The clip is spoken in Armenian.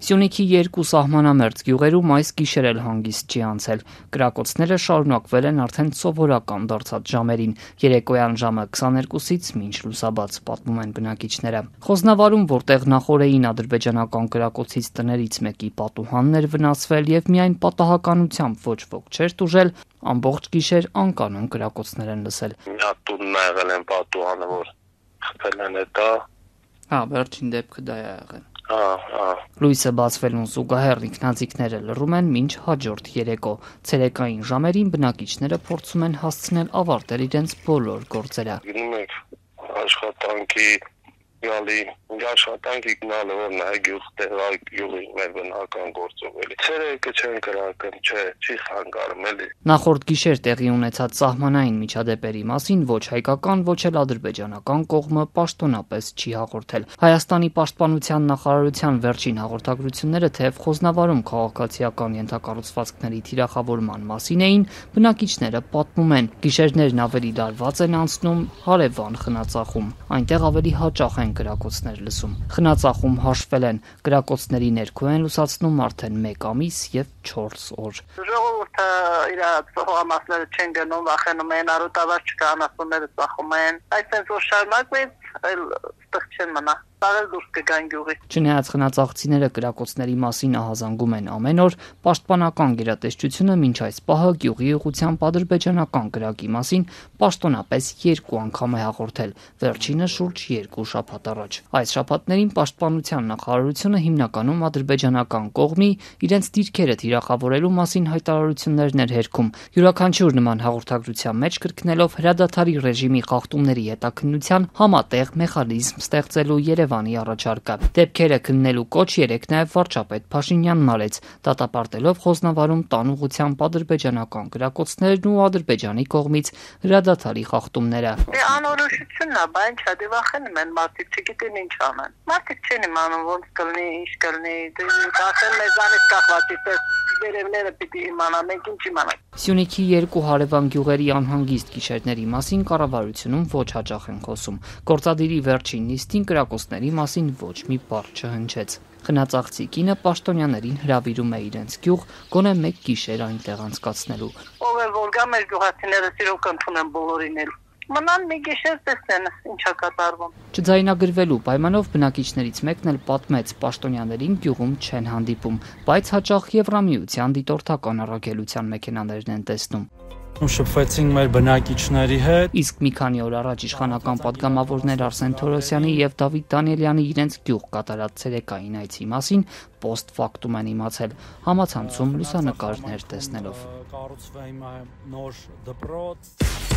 Սյունիքի երկու սահմանամերձ գյուղերում այս գիշեր էլ հանգիստ չի անցել։ Կրակոցները շարունակվել են արդեն սովորական դարձած ժամերին, երեկոյան ժամը 22-ից մինչ լուսաբաց, պատմում են բնակիչները։ Խոզնավարում, որտեղ նախօրեին ադրբեջանական կրակոցից տներից մեկի պատուհանն էր վնասվել եւ միայն պատահականությամբ ոչ ոք չէր տուժել, ամբողջ գիշեր անկանոն կրակոցներ են լսել։ Մի հատ տունն ա եղել են պատուհանը, որ խփել են դա։ Վերջին դեպքը դա է եղել։ Լույսը բացվելուն զուգահեռ ինքնաձիգները լռում են մինչ հաջորդ երեկո։ Ցերեկային ժամերին բնակիչները փորձում են հասցնել ավարտել իրենց բոլոր գործերը։ Գնում ենք աշխատանքի աշխատանքի գնալը որ նայ գյուղի մեր բնական գործով էլի։ Ցերեկը չեն կրակում, չի խանգարում էլի։ Նախորդ գիշեր տեղի ունեցած սահմանային միջադեպերի մասին ոչ հայկական, ոչ էլ ադրբեջանական կողմը պաշտոնապես չի հաղորդել։ Հայաստանի պաշտպանության նախարարության վերջին հաղորդագրությունները թեև Խոզնավարում քաղաքացիական ենթակառուցվածքների թիրախավորման մասին էին, բնակիչները պատմում են, գիշերներն ավելի դարված են անցնում հարևան Խնածախում։ Այնտեղ ավելի հաճախ են կրակոցներ լսում։ Խնածախում հաշվել են, կրակոցների ներքո են լուսացնում արդեն 1 ամիս եւ 4 օր։ Ժողովուրդը իր ծխողամասները չեն գնում, վախենում են, արոտավար չկա, անասունները ծախում են։ Այսպես որ շարունակվեց, այլ ստեղ չեն մնա։ Տարել դուրս կգան գյուղի։ Չնայած խնածաղցիները կրակոցների մասին ահազանգում են ամեն օր, պաշտպանական գերատեսչությունը մինչ այս պահը գյուղի ուղղությամբ ադրբեջանական կրակի մասին պաշտոնապես 2 անգամ է հաղորդել, վերջինը շուրջ 2 շաբաթ առաջ։ Այս շաբաթներին պաշտպանության նախարարությունը հիմնականում ադրբեջանական կողմի իրենց դիրքերը թիրախավորելու մասին հայտարարություններն էր հերքում, յուրաքանչյուր նման հաղորդագրության մեջ կրկնելով հրադադարի ռեժիմի խախտումների հետաքննության համատեղ մեխանիզմ ստեղծելու Երևանի առաջարկը։ Դեպքերը քննելու կոչ երեկ նաև վարչապետ Փաշինյանն արեց, դատապարտելով Խոզնավարում տան ուղղությամբ ադրբեջանական կրակոցներն ու Ադրբեջանի կողմից հրադադարի խախտումները։ Անորոշությունն է, բայց ինչ է, վախենում են մարդիկ, չգիտեն ինչ անեն։ Մարդիկ չեն իմանում ոնց կլինի, ինչ կլինի, դասել մեզանից կախված է, վերևները պիտի իմանա, մենք ինչ իմանանք։ Սյունիքի երկու հարևան գյուղերի անհանգիստ գիշերների մասին կառավարությունում ոչ հաճախ են խոսում։ Գործադիրի վերջին նիստին կրակոցների մասին ոչ մի բառ չհնչեց։ Խնածաղցի կինը պաշտոնյաներին հրավիրում է իրենց գյուղ գոնե 1 գիշեր այնտեղ անցկացնելու։ Ով է որ գա մեր գյուղացիները սիրով կընդունեն բոլորին էլ։ Մնան մի գիշեր տեսնեն ինչա կատարվում։ Չձայնագրվելու պայմանով բնակիչներից մեկն էլ պատմեց, պաշտոնյաներին գյուղում չեն հանդիպում, բայց հաճախ Եվրամիության դիտորդական առաքելության մեքենաներն են տեսնում։ Շփվեցինք մեր բնակիչների հետ։ Իսկ մի քանի օր առաջ իշխանական պատգամավորներ Արսեն Թորոսյանի եւ Դավիթ Դանիելյանի իրենց գյուղ կատարած ցերեկային այցի մասին post factum են իմացել, համացանցում լուսանկարներ տեսնելով։ Կառուցվի նոր դպրոց։